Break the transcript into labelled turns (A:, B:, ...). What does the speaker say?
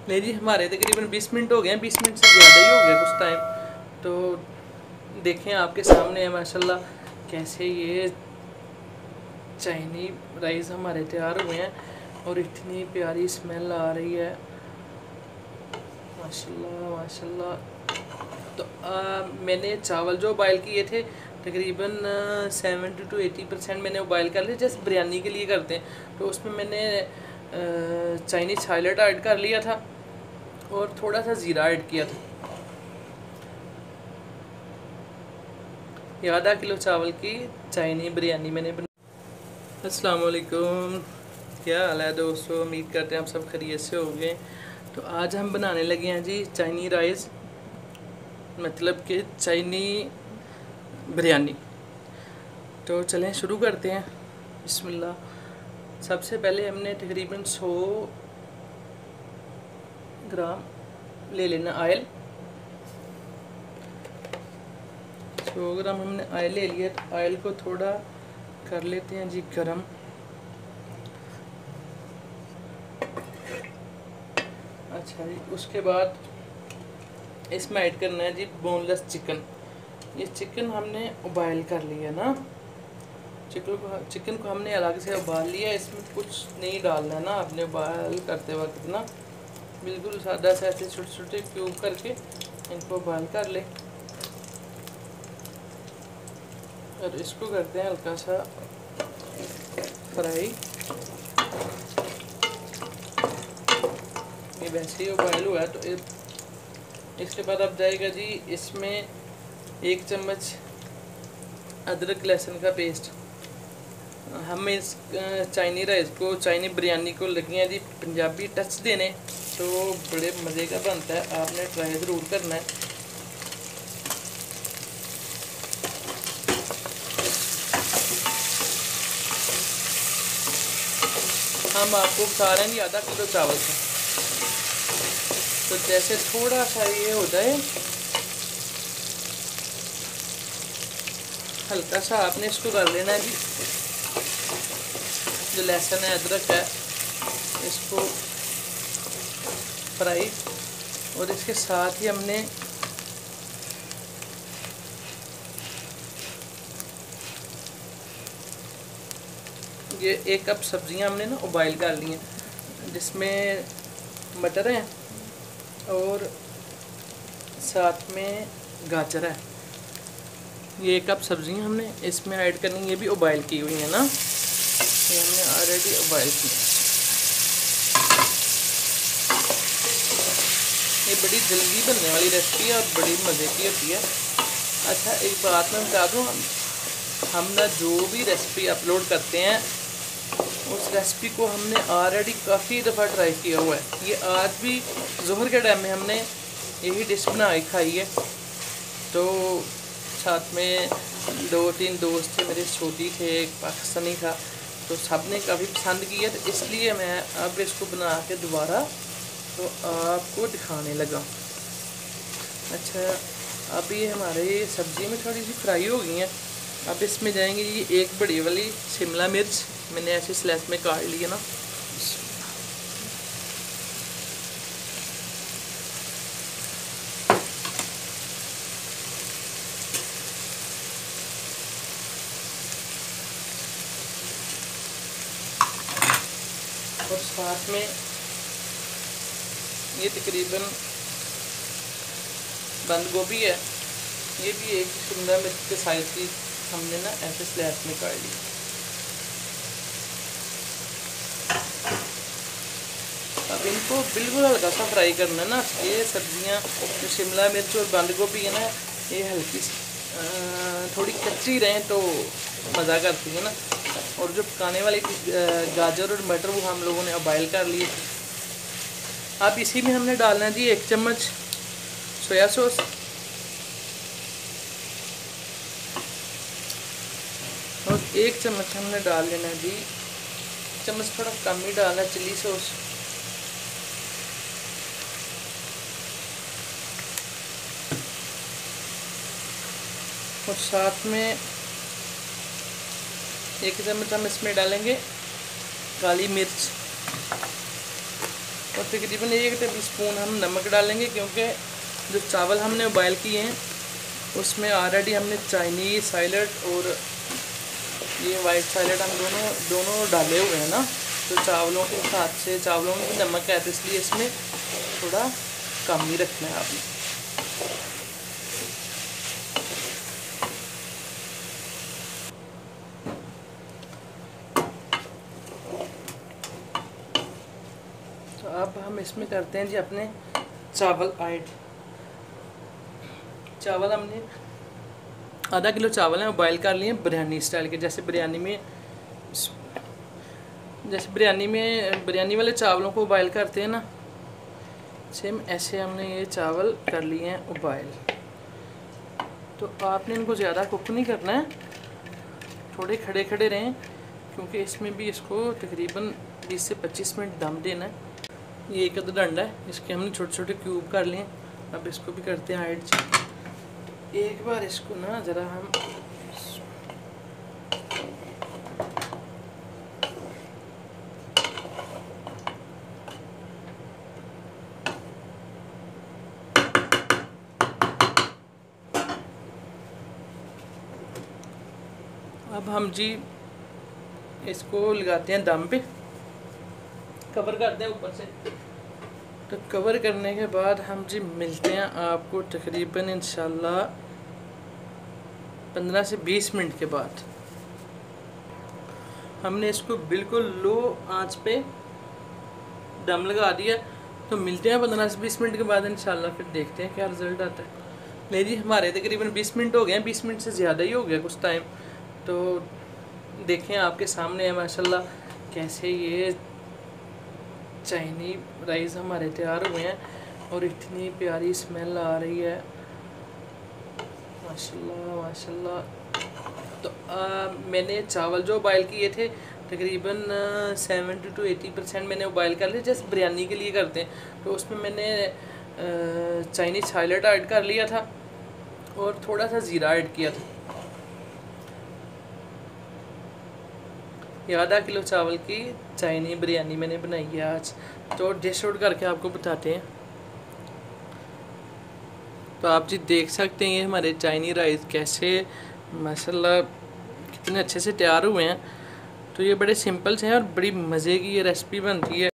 A: मेरी हमारे तकरीबन 20 मिनट हो गए हैं, 20 मिनट से ज़्यादा ही हो गया कुछ टाइम। तो देखें आपके सामने है माशाल्लाह कैसे ये चाइनी राइस हमारे तैयार हुए हैं और इतनी प्यारी स्मेल आ रही है माशाल्लाह माशाल्लाह। तो मैंने चावल जो बॉयल किए थे तकरीबन 70 to 80% मैंने बॉयल कर लिए, जैसे बिरयानी के लिए करते हैं। तो उसमें मैंने चाइनीज साइलेट ऐड कर लिया था और थोड़ा सा ज़ीरा ऐड किया था। ये आधा किलो चावल की चाइनी बिरयानी मैंने बनाई। अस्सलाम वालेकुम, क्या हाल है दोस्तों? उम्मीद करते हैं आप सब खैरियत से होंगे। तो आज हम बनाने लगे हैं जी चाइनी राइस, मतलब कि चाइनी बिरयानी। तो चलें शुरू करते हैं, बिस्मिल्लाह। सबसे पहले हमने तकरीबन 100 ग्राम ले लेना ऑयल। 100 ग्राम हमने ऑयल ले लिया। तो ऑयल को थोड़ा कर लेते हैं जी गरम। अच्छा जी, उसके बाद इसमें ऐड करना है जी बोनलेस चिकन। ये चिकन हमने उबाइल कर लिया ना, चिकन को हमने अलग से उबाल लिया। इसमें कुछ नहीं डालना है ना आपने उबाल करते वक्त ना, बिल्कुल सादा सा ऐसे छोटे छोटे क्यूब करके इनको उबाल कर ले। और इसको करते हैं हल्का सा फ्राई। ये वैसे ही उबाइल हुआ है। तो इसके बाद अब जाएगा जी इसमें 1 चम्मच अदरक लहसुन का पेस्ट। हम इस चाइनी राइस को, चाइनी बिरयानी को लगे हैं जी पंजाबी टच देने, तो बड़े मज़े का बनता है। आपने ट्राई ज़रूर करना है। हम आपको बता रहे हैं जी आधा किलो चावल का। तो जैसे थोड़ा सा ये हो जाए, हल्का सा आपने इसको कर लेना है जी। जो लहसुन है अदरक है इसको फ्राई, और इसके साथ ही हमने ये 1 कप सब्जियां हमने ना उबाइल कर ली हैं, जिसमें मटर हैं और साथ में गाजर है। ये 1 कप सब्जियां हमने इसमें ऐड करनी, ये भी उबाइल की हुई है ना, ये हमने ऑलरेडी उबाइल की। ये बड़ी जल्दी बनने वाली रेसिपी है और बड़ी मज़े की होती है। अच्छा, एक बात मैं बता दूँ, हम ना जो भी रेसिपी अपलोड करते हैं उस रेसिपी को हमने ऑलरेडी काफ़ी दफ़ा ट्राई किया हुआ है। ये आज भी ज़ोहर के टाइम में हमने यही डिश बना के खाई है। तो साथ में 2-3 दोस्त थे मेरे, छोटी थे, एक पाकिस्तानी था, तो सब ने काफ़ी पसंद किया। तो इसलिए मैं अब इसको बना के दोबारा तो आपको दिखाने लगा। अच्छा, अब ये हमारे सब्ज़ी में थोड़ी सी फ्राई हो गई हैं। अब इसमें जाएंगे ये 1 बड़ी वाली शिमला मिर्च, मैंने ऐसे स्लाइस में काट ली है ना। और साथ में ये तकरीबन बंद गोभी है, ये भी 1 शिमला मिर्च के साइज़ की हमने ना ऐसे स्लाइस में काट ली। अब इनको बिल्कुल हल्का सा फ्राई करना है ना। ये सब्जियां जो शिमला मिर्च और बंद गोभी है ना, ये हल्की थोड़ी कच्ची रहें तो मज़ा करती है ना। और जो पकाने वाली गाजर और मटर वो हम लोगों ने उबाइल कर लिए। अब इसी में हमने डालना है जी 1 चम्मच सोया सॉस, और 1 चम्मच हमने डाल लेना है जी, चम्मच थोड़ा कम ही डालना, चिली सॉस। और साथ में 1 चम्मच हम इसमें डालेंगे काली मिर्च। और तकरीबन 1 टेबल स्पून हम नमक डालेंगे, क्योंकि जो चावल हमने बॉयल किए हैं उसमें ऑलरेडी हमने चाइनीज़ साइलेंट और ये वाइट साइलेंट हम दोनों डाले हुए हैं ना, तो चावलों के साथ से चावलों में भी नमक है, तो इसलिए इसमें थोड़ा कम ही रखना है आपने। तो अब हम इसमें करते हैं जी अपने चावल ऐड। चावल हमने आधा किलो चावल हैं वो बॉयल कर लिए बिरयानी स्टाइल के, जैसे बिरयानी वाले चावलों को बॉयल करते हैं ना, सेम ऐसे हमने ये चावल कर लिए हैं बॉयल। तो आपने इनको ज़्यादा कुक नहीं करना है, थोड़े खड़े खड़े रहें, क्योंकि इसमें भी इसको तकरीबन 20 से 25 मिनट दम देना है। ये एक अदद अंडा है, इसके हमने छोटे छोटे क्यूब कर लिए। अब इसको भी करते हैं ऐड। एक बार इसको ना ज़रा हम अब हम जी इसको लगाते हैं दम पे, कवर करते हैं ऊपर से। तो कवर करने के बाद हम जी मिलते हैं आपको तकरीबन इंशाल्लाह 15 से 20 मिनट के बाद। हमने इसको बिल्कुल लो आंच पे दम लगा दिया, तो मिलते हैं 15 से 20 मिनट के बाद इंशाल्लाह, फिर देखते हैं क्या रिज़ल्ट आता है। ले जी हमारे तकरीबन 20 मिनट हो गए हैं, 20 मिनट से ज़्यादा ही हो गया कुछ टाइम। तो देखें आपके सामने है माशाल्लाह कैसे ये चाइनीज़ राइस हमारे तैयार हुए हैं, और इतनी प्यारी स्मेल आ रही है माशाल्लाह माशाल्लाह। तो मैंने चावल जो बॉयल किए थे तकरीबन 70 to 80% मैंने बॉयल कर लिए, जैसे बिरयानी के लिए करते हैं। तो उसमें मैंने चाइनीज़ साइलेंट ऐड कर लिया था और थोड़ा सा ज़ीरा ऐड किया था। ये आधा किलो चावल की चाइनीज़ बिरयानी मैंने बनाई है आज। तो डिश आउट करके आपको बताते हैं। तो आप जी देख सकते हैं ये हमारे चाइनीज़ राइस कैसे माशाल्लाह कितने अच्छे से तैयार हुए हैं। तो ये बड़े सिंपल से हैं और बड़ी मज़े की ये रेसिपी बनती है।